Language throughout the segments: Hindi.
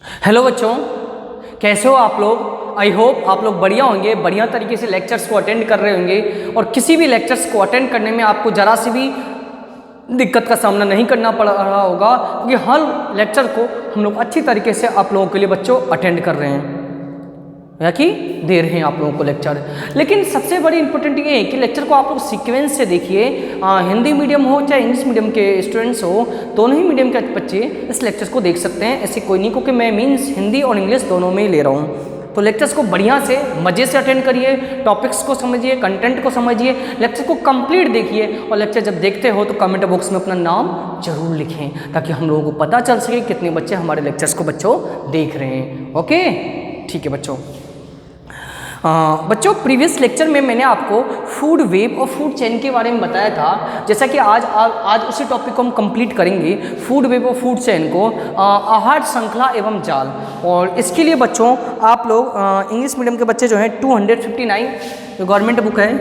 हेलो बच्चों, कैसे हो आप लोग। आई होप आप लोग बढ़िया होंगे, बढ़िया तरीके से लेक्चर्स को अटेंड कर रहे होंगे और किसी भी लेक्चर्स को अटेंड करने में आपको ज़रा सी भी दिक्कत का सामना नहीं करना पड़ रहा होगा, क्योंकि हर लेक्चर को हम लोग अच्छी तरीके से आप लोगों के लिए बच्चों अटेंड कर रहे हैं या कि दे रहे हैं आप लोगों को लेक्चर। लेकिन सबसे बड़ी इंपॉर्टेंट ये है कि लेक्चर को आप लोग सीक्वेंस से देखिए। हिंदी मीडियम हो चाहे इंग्लिश मीडियम के स्टूडेंट्स हो, दोनों ही मीडियम के बच्चे इस लेक्चर को देख सकते हैं, ऐसे कोई नहीं, क्योंकि मैं मीन्स हिंदी और इंग्लिश दोनों में ही ले रहा हूँ। तो लेक्चर्स को बढ़िया से मज़े से अटेंड करिए, टॉपिक्स को समझिए, कंटेंट को समझिए, लेक्चर को कंप्लीट देखिए और लेक्चर जब देखते हो तो कमेंट बॉक्स में अपना नाम जरूर लिखें, ताकि हम लोगों को पता चल सके कितने बच्चे हमारे लेक्चर्स को बच्चों देख रहे हैं। ओके, ठीक है बच्चों। बच्चों, प्रीवियस लेक्चर में मैंने आपको फूड वेब और फूड चेन के बारे में बताया था, जैसा कि आज उसी टॉपिक को हम कंप्लीट करेंगे, फूड वेब और फूड चेन को, आहार श्रृंखला एवं जाल। और इसके लिए बच्चों आप लोग इंग्लिश मीडियम के बच्चे जो हैं 259 जो गवर्नमेंट बुक है,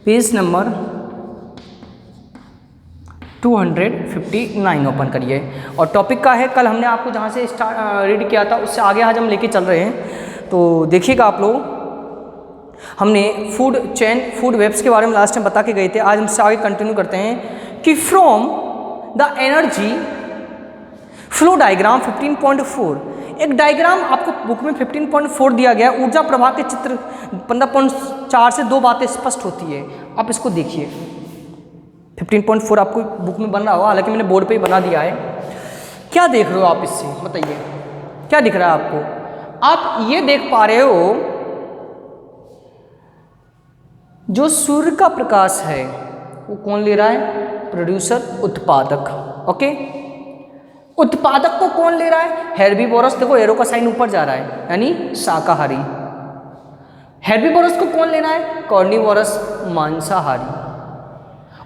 पेज नंबर 259 ओपन करिए और टॉपिक का है, कल हमने आपको जहाँ से रीड किया था उससे आगे आज हम लेके चल रहे हैं। तो देखिएगा आप लोग, हमने फूड चेन फूड वेब्स के बारे में लास्ट टाइम बता के गए थे, आज हमसे आगे कंटिन्यू करते हैं कि from the energy flow diagram 15.4, एक डायग्राम आपको बुक में 15.4 दिया गया, ऊर्जा प्रवाह के चित्र 15.4 से दो बातें स्पष्ट होती है। आप इसको देखिए, 15.4 आपको बुक में बन रहा होगा, हालांकि मैंने बोर्ड पे ही बना दिया है। क्या देख रहे हो आप इससे, बताइए क्या दिख रहा है आपको। आप ये देख पा रहे हो जो सूर्य का प्रकाश है वो कौन ले रहा है, प्रोड्यूसर, उत्पादक। ओके, उत्पादक को कौन ले रहा है, हेर्बीवोरस। देखो एरो का साइन ऊपर जा रहा है, यानी शाकाहारी। हेर्बीवोरस को कौन ले रहा है, कार्निवोरस, मांसाहारी।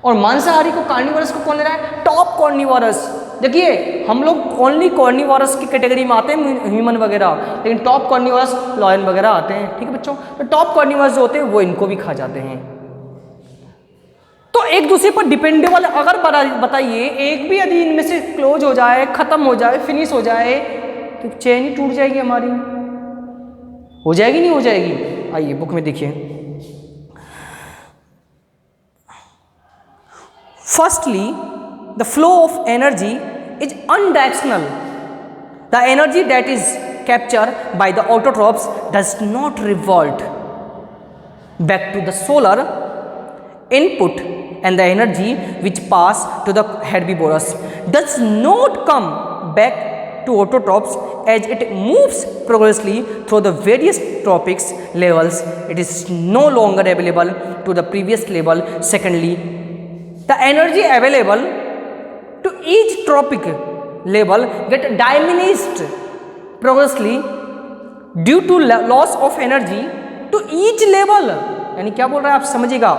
और मांसाहारी को, कार्निवोरस को कौन ले रहा है, टॉप कार्निवोरस। देखिए हम लोग ओनली कार्निवोरस की कैटेगरी में आते हैं, ह्यूमन वगैरह, लेकिन टॉप कार्निवोरस लॉयन वगैरह आते हैं। ठीक है बच्चों, तो टॉप कार्निवोरस जो होते हैं वो इनको भी खा जाते हैं। तो एक दूसरे पर डिपेंडेबल, अगर बताइए एक भी यदि इनमें से क्लोज हो जाए, खत्म हो जाए, फिनिश हो जाए, तो चेन ही टूट जाएगी हमारी। हो जाएगी नहीं हो जाएगी, आइए बुक में देखिए। Firstly, the flow of energy is unidirectional. The energy that is captured by the autotrophs does not revert back to the solar input, and the energy which pass to the herbivores does not come back to autotrophs as it moves progressively through the various trophic levels. It is no longer available to the previous level. Secondly, the energy available to each trophic level get diminished progressively due to loss of energy to each level। यानी क्या बोल रहा है आप समझिएगा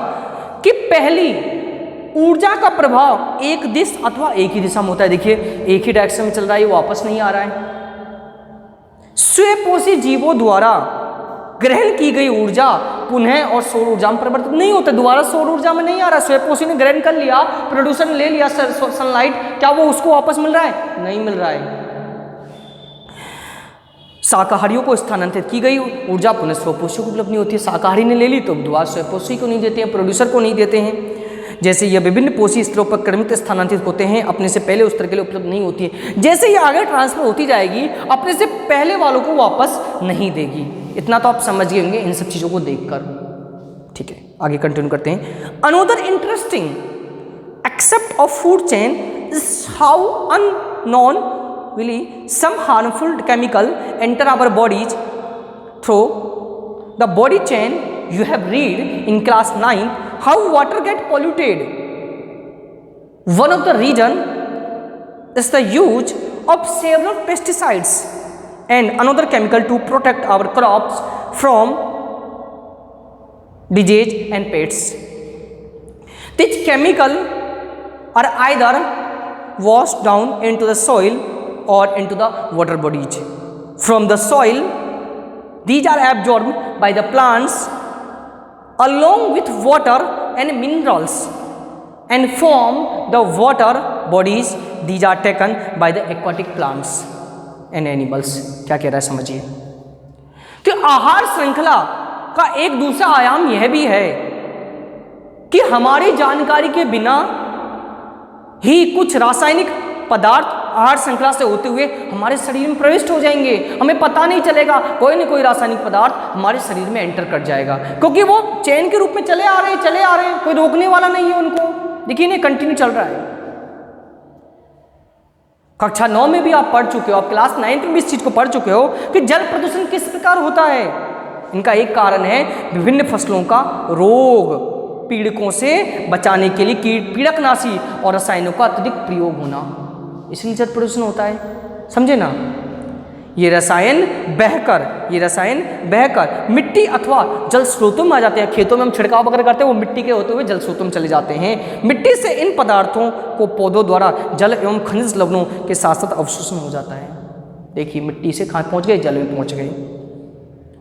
कि पहली ऊर्जा का प्रभाव एक दिशा अथवा एक ही दिशा में होता है। देखिए एक ही डायरेक्शन में चल रहा है, वापस नहीं आ रहा है। स्वपोषी जीवों द्वारा ग्रहण की गई ऊर्जा पुनः और सौर ऊर्जा में परिवर्तित नहीं होता, दोबारा सौर ऊर्जा में नहीं आ रहा। स्वपोषी ने ग्रहण कर लिया, प्रोड्यूसर ने ले लिया सनलाइट, क्या वो उसको वापस मिल रहा है, नहीं मिल रहा है। शाकाहारियों को स्थानांतरित की गई ऊर्जा पुनः स्वपोषी को उपलब्ध नहीं होती है। शाकाहारी ने ले ली तो दोबारा स्वपोषी को नहीं देते हैं, प्रोड्यूसर को नहीं देते हैं। जैसे ये विभिन्न पोषी स्तरों पर क्रमित स्थानांतरित होते हैं, अपने से पहले उस तरह के लिए उपलब्ध नहीं होती है। जैसे ये आगे ट्रांसफर होती जाएगी, अपने से पहले वालों को वापस नहीं देगी। इतना तो आप समझ गए होंगे इन सब चीज़ों को देखकर। ठीक है, आगे कंटिन्यू करते हैं। Another interesting except of food chain is how unknowingly some harmful chemical enter our bodies through the body chain. You have read in class 9 how water get polluted. One of the reason is the use of several pesticides and another chemical to protect our crops from disease and pests. These chemicals are either washed down into the soil or into the water bodies. From the soil, these are absorbed by the plants along with water and minerals and form the water bodies. These are taken by the aquatic plants. And animals. क्या कह रहा है समझिए कि आहार श्रृंखला का एक दूसरा आयाम यह भी है कि हमारी जानकारी के बिना ही कुछ रासायनिक पदार्थ आहार श्रृंखला से होते हुए हमारे शरीर में प्रविष्ट हो जाएंगे, हमें पता नहीं चलेगा, कोई न कोई रासायनिक पदार्थ हमारे शरीर में एंटर कर जाएगा, क्योंकि वो चेन के रूप में चले आ रहे हैं, कोई रोकने वाला नहीं है उनको। देखिए नहीं, कंटिन्यू चल रहा है। कक्षा 9 में भी आप पढ़ चुके हो, आप क्लास 9 में भी इस चीज को पढ़ चुके हो कि जल प्रदूषण किस प्रकार होता है। इनका एक कारण है विभिन्न फसलों का रोग, पीड़कों से बचाने के लिए कीट पीड़कनाशी और रसायनों का अत्यधिक प्रयोग होना, इसलिए जल प्रदूषण होता है, समझे ना। ये रसायन बहकर मिट्टी अथवा जल स्रोतों में आ जाते हैं। खेतों में हम छिड़काव वगैरह करते हैं, वो मिट्टी के होते हुए जल स्रोतों में चले जाते हैं। मिट्टी से इन पदार्थों को पौधों द्वारा जल एवं खनिज लवणों के साथ साथ अवशोषण हो जाता है। देखिए मिट्टी से कहाँ पहुँच गए, जल में पहुँच गए,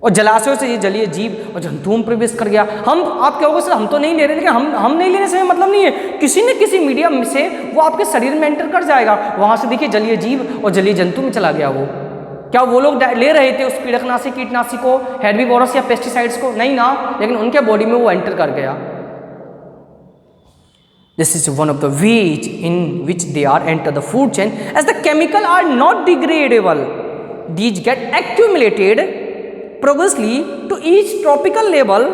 और जलाशयों से ये जलीय जीव और जंतुओं में प्रवेश कर गया। आप कहोगे सर हम तो नहीं ले रहे, लेकिन हम नहीं लेने से मतलब नहीं है, किसी न किसी मीडियम से वो आपके शरीर में एंटर कर जाएगा। वहाँ से देखिए जलीय जीव और जलीय जंतु में चला गया वो। क्या वो लोग ले रहे थे उस पीड़कनाशी कीटनाशी को, हेर्बिवोरस या पेस्टिसाइड्स को? नहीं ना, लेकिन उनके बॉडी में वो एंटर कर गया। This is one of the ways in which they are enter the food chain as the chemical are not degradable, these get accumulated progressively to each tropical level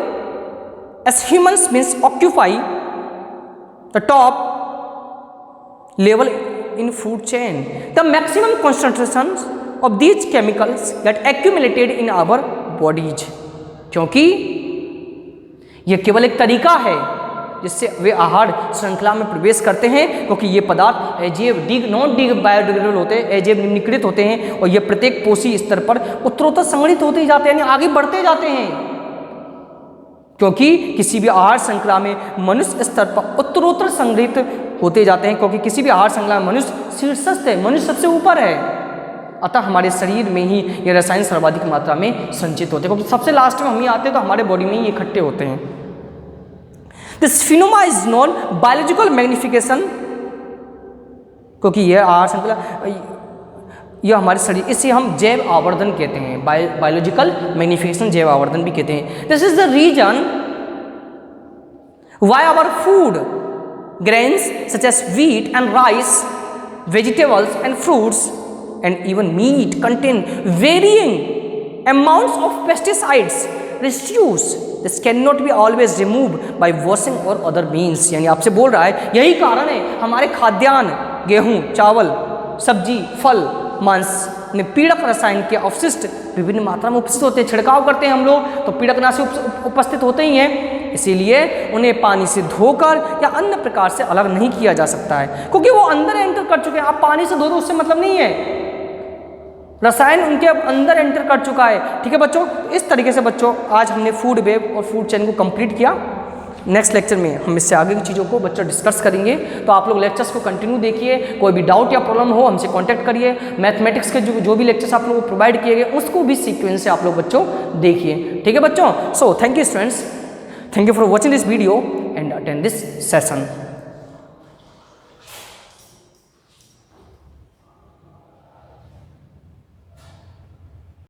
as humans means occupy the top level in food chain. The maximum concentrations of these chemicals get accumulated in our bodies. क्योंकि यह केवल एक तरीका है जिससे वे आहार श्रृंखला में प्रवेश करते हैं, क्योंकि ये पदार्थ एजेब नॉन बायोडिग्रेडेबल होते हैं, एजेब निम्नीकृत होते हैं, और ये प्रत्येक पोषी स्तर पर उत्तरोत्तर संगठित होते ही जाते हैं, यानी आगे बढ़ते जाते हैं। क्योंकि किसी भी आहार श्रृंखला में मनुष्य स्तर पर उत्तरोत्तर संगठित होते जाते हैं, क्योंकि किसी भी आहार श्रृंखला में मनुष्य शीर्षस्थ है, मनुष्य सबसे ऊपर है। अतः हमारे शरीर में ही ये रसायन सर्वाधिक मात्रा में संचित होते हैं, क्योंकि सबसे लास्ट में हम ही आते हैं, तो हमारे बॉडी में ही इकट्ठे होते हैं। This phenomena is known biological magnification, क्योंकि यह आहार श्रृंखला यह हमारे शरीर, इसे हम जैव आवर्धन कहते हैं, बायोलॉजिकल मैग्निफिकेशन जैव आवर्धन भी कहते हैं। This is the reason why our food grains such as wheat and rice, vegetables and fruits and even meat contain varying amounts of pesticides, residues. This cannot be always removed by washing or other means. यानी आपसे बोल रहा है यही कारण है हमारे खाद्यान्न, गेहूं, चावल, सब्जी, फल, मांस में पीड़क रसायन के अवशिष्ट विभिन्न मात्रा में उपस्थित होते हैं। छिड़काव करते हैं हम लोग तो पीड़कनाशी उपस्थित होते ही हैं, इसीलिए उन्हें पानी से धोकर या अन्य प्रकार से अलग नहीं किया जा सकता है, क्योंकि वो अंदर एंटर कर चुके हैं। आप पानी से धो दो उससे मतलब नहीं है, रसायन उनके अब अंदर एंटर कर चुका है। ठीक है बच्चों, इस तरीके से बच्चों आज हमने फूड वेब और फूड चेन को कंप्लीट किया। नेक्स्ट लेक्चर में हम इससे आगे की चीज़ों को बच्चों डिस्कस करेंगे, तो आप लोग लेक्चर्स को कंटिन्यू देखिए। कोई भी डाउट या प्रॉब्लम हो हमसे कांटेक्ट करिए। मैथमेटिक्स के जो भी लेक्चर्स आप लोगों को प्रोवाइड किए गए उसको भी सीक्वेंस से आप लोग बच्चों देखिए। ठीक है बच्चों, so thank you students, thank you for watching this video and attend this session.